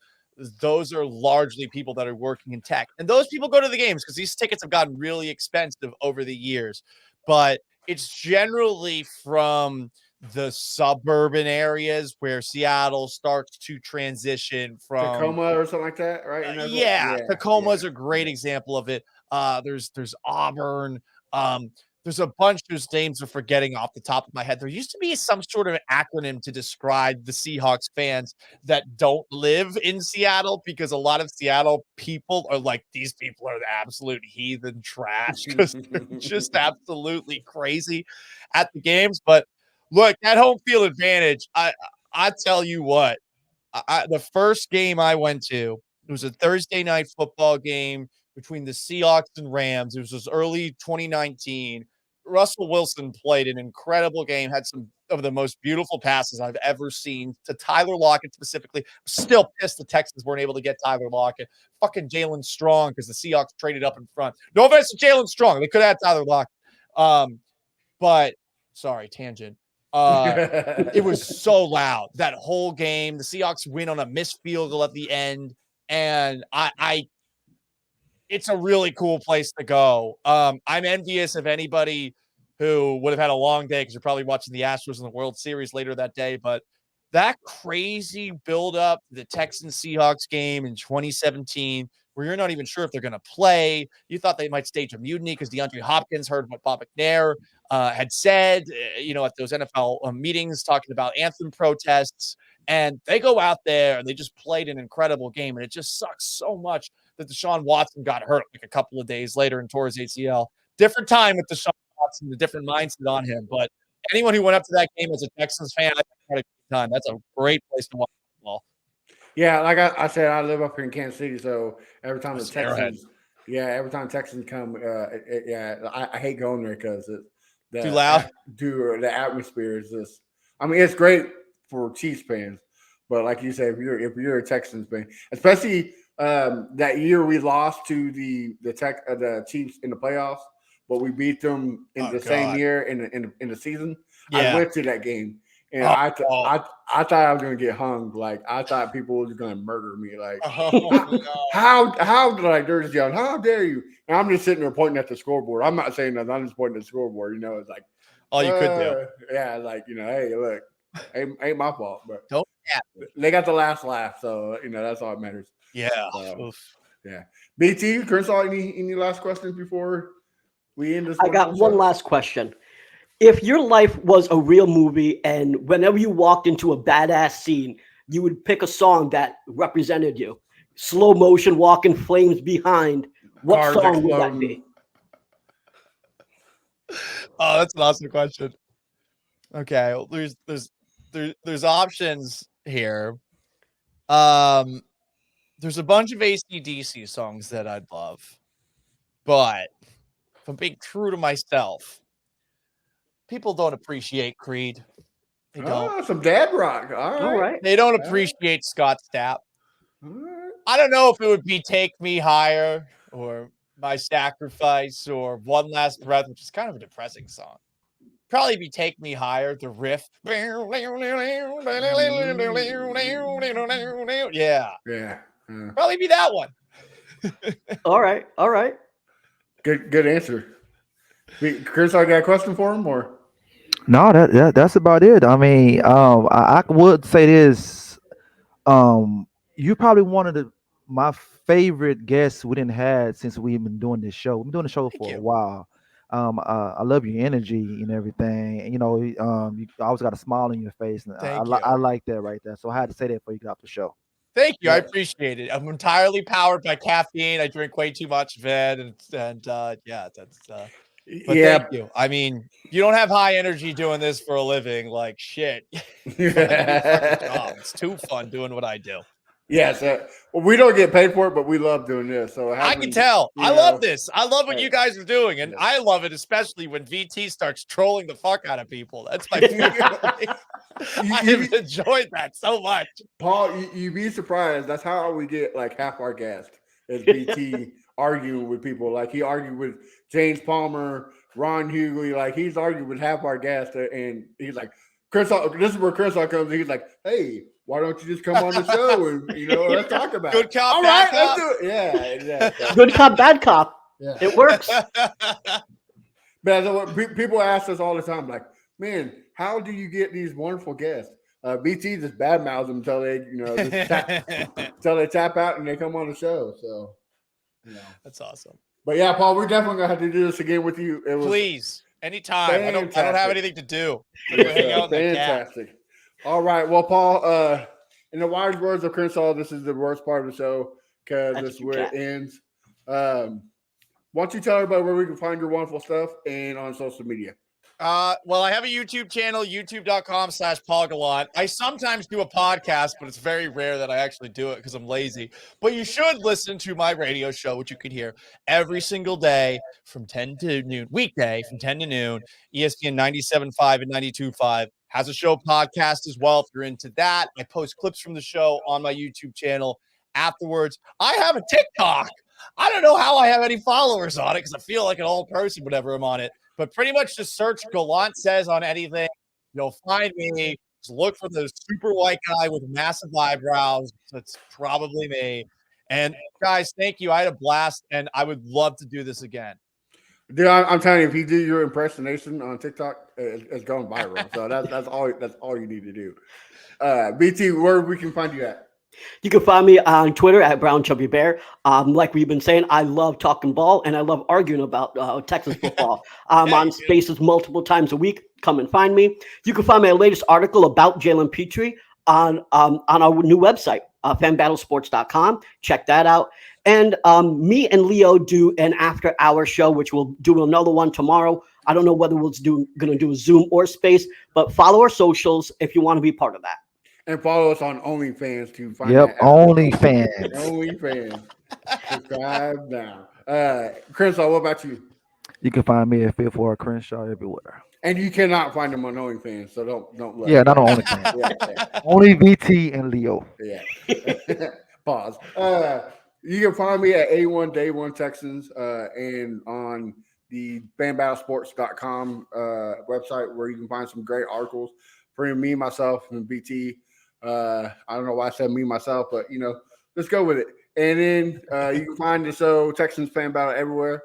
E: Those are largely people that are working in tech. And those people go to the games because these tickets have gotten really expensive over the years. But it's generally from the suburban areas where Seattle starts to transition from
B: Tacoma or something like that, right?
E: Tacoma is a great example of it. There's Auburn. There's a bunch of names I'm forgetting off the top of my head. There used to be some sort of acronym to describe the Seahawks fans that don't live in Seattle because a lot of Seattle people are like, these people are the absolute heathen trash because they're just absolutely crazy at the games. But look, that home field advantage, I tell you what, the first game I went to, it was a Thursday night football game between the Seahawks and Rams. It was early 2019. Russell Wilson played an incredible game, had some of the most beautiful passes I've ever seen to Tyler Lockett specifically. Still pissed the Texans weren't able to get Tyler Lockett. Fucking Jalen Strong because the Seahawks traded up in front. No offense to Jalen Strong. They could have had Tyler Lockett. But sorry, tangent. It was so loud that whole game. The Seahawks win on a missed field goal at the end, and it's a really cool place to go. I'm envious of anybody who would have had a long day because you're probably watching the Astros in the World Series later that day. But that crazy build-up to the Texans Seahawks game in 2017, where you're not even sure if they're going to play. You thought they might stage a mutiny because DeAndre Hopkins heard what Bob McNair had said, at those NFL meetings talking about anthem protests. And they go out there and they just played an incredible game. And it just sucks so much that Deshaun Watson got hurt like a couple of days later and tore his ACL. Different time with Deshaun Watson, the different mindset on him. But anyone who went up to that game as a Texans fan, I think had a good time. That's a great place to watch football.
B: Yeah, like I said, I live up here in Kansas City, so every time the Texans, every time Texans come, I hate going there because
E: too loud.
B: The atmosphere is just. I mean, it's great for Chiefs fans, but like you say, if you're a Texans fan, especially that year we lost to the Chiefs in the playoffs, but we beat them in the same year in the season. Yeah. I went to that game. And I thought I was gonna get hung. Like I thought people were gonna murder me. Like how like they're just yelling, "How dare you?" And I'm just sitting there pointing at the scoreboard. I'm not saying nothing. I'm just pointing at the scoreboard. It's like
E: all you could do.
B: Yeah, like hey, look, ain't my fault, but
E: don't.
B: They got the last laugh, so that's all that matters.
E: Yeah,
B: yeah. BT, Crenshaw, any last questions before we end this?
C: I got one last question. If your life was a real movie and whenever you walked into a badass scene, you would pick a song that represented you. Slow motion walking, flames behind. What
B: Cars
C: song
B: exploding.
C: would that be?
E: Oh, that's an awesome question. Okay, well, there's options here. There's a bunch of AC/DC songs that I'd love, but if I'm being true to myself, people don't appreciate Creed. They don't.
B: Some dad rock. All right.
E: They don't appreciate Scott Stapp.
B: Right.
E: I don't know if it would be Take Me Higher or My Sacrifice or One Last Breath, which is kind of a depressing song. Probably be Take Me Higher, the riff. Yeah. Probably be that one.
C: All right.
B: Good answer. Chris, I got a question for him, or
D: no? That's about it. I mean, I would say this. You're probably one of my favorite guests we didn't have since we've been doing this show. We've been doing the show for a while. I love your energy and everything. And, you always got a smile on your face, and
E: Thank you.
D: I like that right there. So I had to say that before you got off the show.
E: Thank you. I
B: Yeah.
E: appreciate it. I'm entirely powered by caffeine. I drink way too much of it, and yeah, that's. But
B: Yeah.
E: thank you. I mean, you don't have high energy doing this for a living. Like shit. Find a new fucking job. It's too fun doing what I do.
B: Yes. Well, we don't get paid for it, but we love doing this. So
E: I can tell. I love this. I love what
B: Hey.
E: you guys are doing, and
B: Yeah.
E: I love it especially when VT starts trolling the fuck out of people. That's my favorite thing. I have enjoyed that so much.
B: Paul, you'd be surprised. That's how we get like half our guests is BT arguing with people. Like he argued with James Palmer, Ron Hughley. Like he's argued with half our guests, and he's like, Chris. This is where Chris comes. And he's like, hey, why don't you just come on the show and let's talk about
E: Good
B: it.
E: cop,
B: All
E: bad
B: right, let's
E: cop.
B: do it. Yeah, exactly.
C: Good cop, bad cop.
B: Yeah.
C: It works.
B: But people ask us all the time, like, man, how do you get these wonderful guests? BT just badmouths them until they, until they tap out and they come on the show. So,
E: That's awesome.
B: But yeah, Paul, we're definitely gonna have to do this again with you. It was
E: Please, anytime. I don't have
B: fantastic.
E: anything to do. I'm gonna hang out in the cat.
B: Fantastic. All right, well, Paul. In the wise words of Crenshaw, this is the worst part of the show because this is where it ends. Why don't you tell everybody where we can find your wonderful stuff and on social media?
E: Well, I have a YouTube channel, youtube.com/Paul Gallant. I sometimes do a podcast, but it's very rare that I actually do it because I'm lazy. But you should listen to my radio show, which you can hear every single day from 10 to noon, weekday from 10 to noon, ESPN 97.5 and 92.5. Has a show podcast as well if you're into that. I post clips from the show on my YouTube channel afterwards. I have a TikTok. I don't know how I have any followers on it because I feel like an old person whenever I'm on it. But pretty much just search Gallant Says on anything. You'll find me. Just look for the super white guy with massive eyebrows. That's probably me. And guys, thank you. I had a blast, and I would love to do this again.
B: Dude, I'm telling you, if you do your impersonation on TikTok, it's going viral. So that's all you need to do. BT, where we can find you at?
C: You can find me on Twitter at Brown Chubby Bear. Like we've been saying, I love talking ball and I love arguing about Texas football. I'm on Spaces multiple times a week. Come and find me. You can find my latest article about Jalen Petrie on our new website, fanbattlesports.com. Check that out. And me and Leo do an after-hour show, which we'll do another one tomorrow. I don't know whether we're going to do a Zoom or Space, but follow our socials if you want to be part of that.
B: And follow us on OnlyFans to find
D: Yep, OnlyFans.
B: OnlyFans. Subscribe now. Crenshaw, what about you?
D: You can find me at Fit for Crenshaw everywhere.
B: And you cannot find them on OnlyFans, so don't let
D: Yeah, not on OnlyFans.
B: yeah.
D: Only VT and Leo.
B: Yeah. Pause. You can find me at A1 Day 1 Texans and on the fanbattlesports.com website where you can find some great articles for me, myself, and BT. I don't know why I said me, myself, but, let's go with it. And then you can find the show Texans Fan Battle everywhere.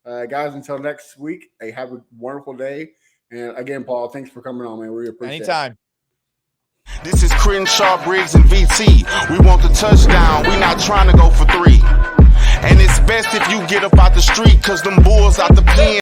B: Guys, until next week, have a wonderful day. And again, Paul, thanks for coming on, man. We appreciate
E: Anytime.
B: it.
A: This is Crenshaw, Briggs, and VT. We want the touchdown. We not trying to go for 3. And it's best if you get up out the street, cause them bulls out the pen.